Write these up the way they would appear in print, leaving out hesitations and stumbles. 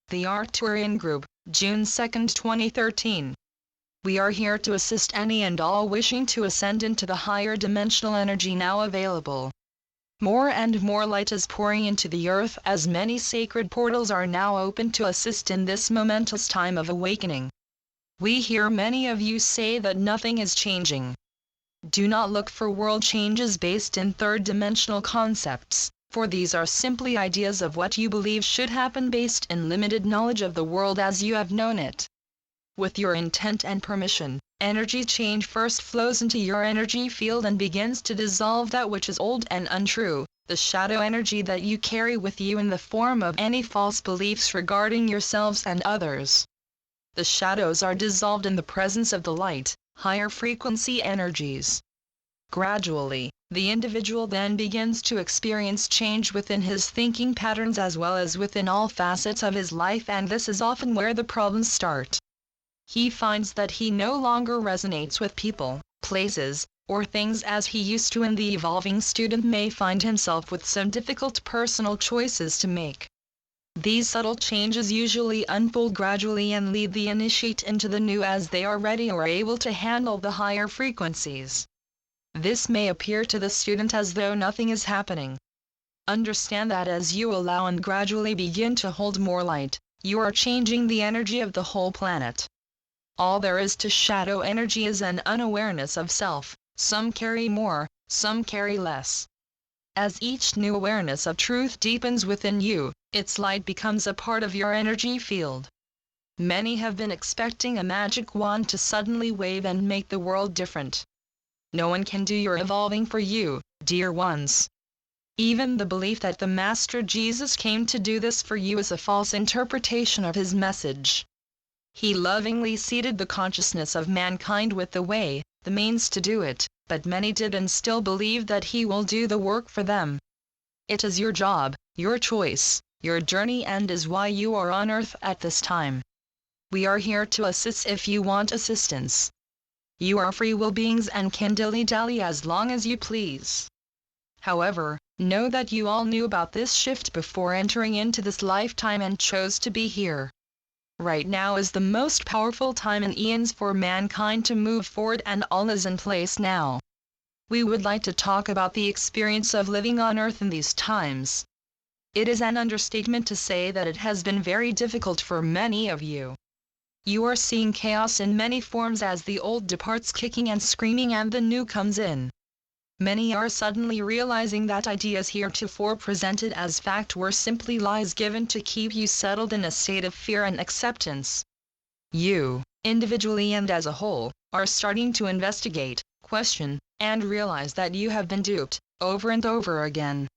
The Arcturian Group, June 2, 2013. We are here to assist any and all wishing to ascend into the higher dimensional energy now available. More and more light is pouring into the earth as many sacred portals are now open to assist in this momentous time of awakening. We hear many of you say that nothing is changing. Do not look for world changes based in third-dimensional concepts, for these are simply ideas of what you believe should happen based in limited knowledge of the world as you have known it. With your intent and permission, energy change first flows into your energy field and begins to dissolve that which is old and untrue, the shadow energy that you carry with you in the form of any false beliefs regarding yourselves and others. The shadows are dissolved in the presence of the light, higher frequency energies. Gradually, the individual then begins to experience change within his thinking patterns as well as within all facets of his life, and this is often where the problems start. He finds that he no longer resonates with people, places, or things as he used to, and the evolving student may find himself with some difficult personal choices to make. These subtle changes usually unfold gradually and lead the initiate into the new as they are ready or able to handle the higher frequencies. This may appear to the student as though nothing is happening. Understand that as you allow and gradually begin to hold more light, you are changing the energy of the whole planet. All there is to shadow energy is an unawareness of self. Some carry more, some carry less. As each new awareness of truth deepens within you, its light becomes a part of your energy field. Many have been expecting a magic wand to suddenly wave and make the world different. No one can do your evolving for you, dear ones. Even the belief that the Master Jesus came to do this for you is a false interpretation of his message. He lovingly seeded the consciousness of mankind with the way, the means to do it, but many did and still believe that he will do the work for them. It is your job, your choice, your journey, and is why you are on earth at this time. We are here to assist if you want assistance. You are free will beings and can dilly-dally as long as you please. However, know that you all knew about this shift before entering into this lifetime and chose to be here. Right now is the most powerful time in eons for mankind to move forward, and all is in place now. We would like to talk about the experience of living on Earth in these times. It is an understatement to say that it has been very difficult for many of you. You are seeing chaos in many forms as the old departs kicking and screaming and the new comes in. Many are suddenly realizing that ideas heretofore presented as fact were simply lies given to keep you settled in a state of fear and acceptance. You, individually and as a whole, are starting to investigate, question, and realize that you have been duped, over and over again.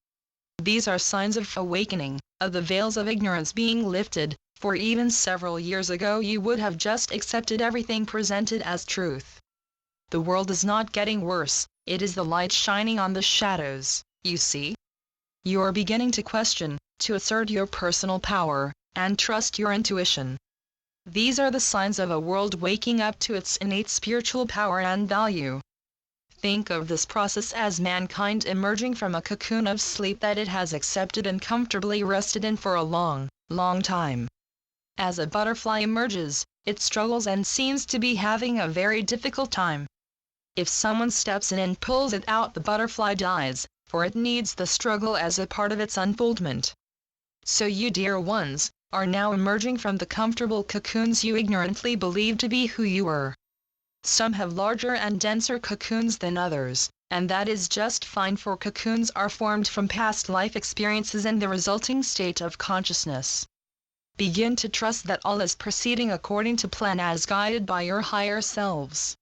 These are signs of awakening, of the veils of ignorance being lifted, for even several years ago you would have just accepted everything presented as truth. The world is not getting worse. It is the light shining on the shadows, you see? You are beginning to question, to assert your personal power, and trust your intuition. These are the signs of a world waking up to its innate spiritual power and value. Think of this process as mankind emerging from a cocoon of sleep that it has accepted and comfortably rested in for a long, long time. As a butterfly emerges, it struggles and seems to be having a very difficult time. If someone steps in and pulls it out, the butterfly dies, for it needs the struggle as a part of its unfoldment. So you, dear ones, are now emerging from the comfortable cocoons you ignorantly believed to be who you were. Some have larger and denser cocoons than others, and that is just fine, for cocoons are formed from past life experiences and the resulting state of consciousness. Begin to trust that all is proceeding according to plan as guided by your higher selves.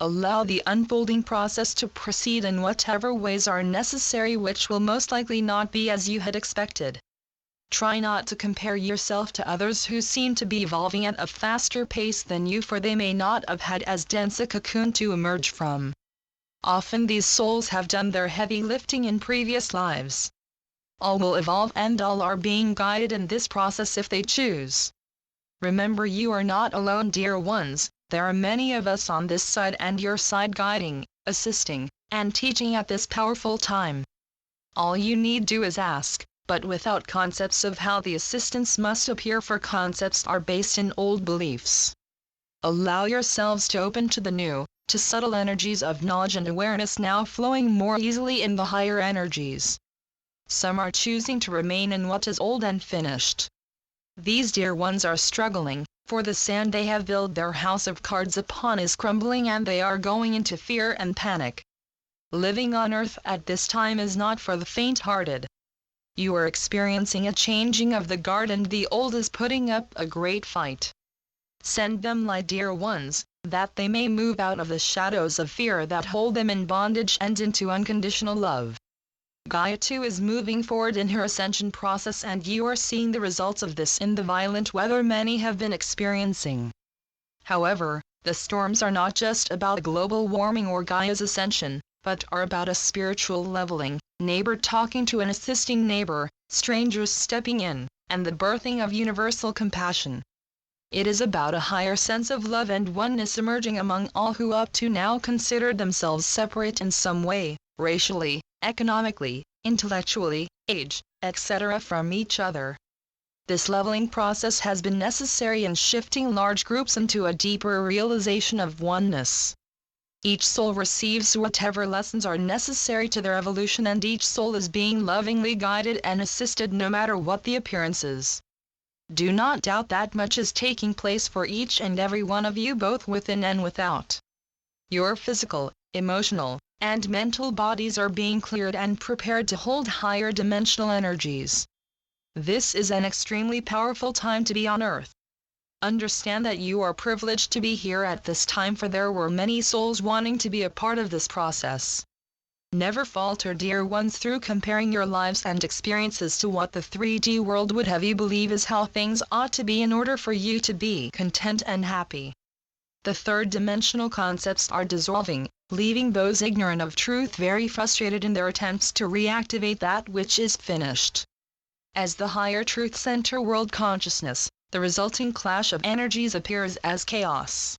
Allow the unfolding process to proceed in whatever ways are necessary, which will most likely not be as you had expected. Try not to compare yourself to others who seem to be evolving at a faster pace than you, for they may not have had as dense a cocoon to emerge from. Often these souls have done their heavy lifting in previous lives. All will evolve and all are being guided in this process if they choose. Remember, you are not alone, dear ones. There are many of us on this side and your side guiding, assisting, and teaching at this powerful time. All you need do is ask, but without concepts of how the assistance must appear, for concepts are based in old beliefs. Allow yourselves to open to the new, to subtle energies of knowledge and awareness now flowing more easily in the higher energies. Some are choosing to remain in what is old and finished. These dear ones are struggling, for the sand they have built their house of cards upon is crumbling and they are going into fear and panic. Living on earth at this time is not for the faint-hearted. You are experiencing a changing of the guard, and the old is putting up a great fight. Send them light, dear ones, that they may move out of the shadows of fear that hold them in bondage and into unconditional love. Gaia too is moving forward in her ascension process, and you are seeing the results of this in the violent weather many have been experiencing. However, the storms are not just about global warming or Gaia's ascension, but are about a spiritual leveling, neighbor talking to an assisting neighbor, strangers stepping in, and the birthing of universal compassion. It is about a higher sense of love and oneness emerging among all who up to now considered themselves separate in some way, racially, economically, intellectually, age, etc. from each other. This leveling process has been necessary in shifting large groups into a deeper realization of oneness. Each soul receives whatever lessons are necessary to their evolution, and each soul is being lovingly guided and assisted no matter what the appearances. Do not doubt that much is taking place for each and every one of you, both within and without. Your physical, emotional, and mental bodies are being cleared and prepared to hold higher dimensional energies. This is an extremely powerful time to be on Earth. Understand that you are privileged to be here at this time, for there were many souls wanting to be a part of this process. Never falter, dear ones, through comparing your lives and experiences to what the 3D world would have you believe is how things ought to be in order for you to be content and happy. The third-dimensional concepts are dissolving, leaving those ignorant of truth very frustrated in their attempts to reactivate that which is finished. As the higher truth center world consciousness, the resulting clash of energies appears as chaos.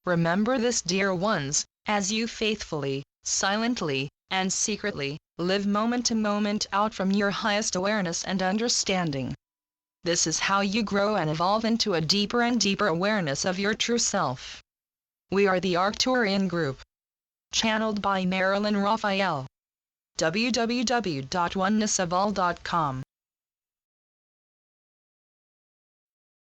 Remember this, dear ones, as you faithfully, silently, and secretly live moment to moment out from your highest awareness and understanding. This is how you grow and evolve into a deeper and deeper awareness of your true self. We are the Arcturian group. Channeled by Marilyn Raffaele. www.onenessofall.com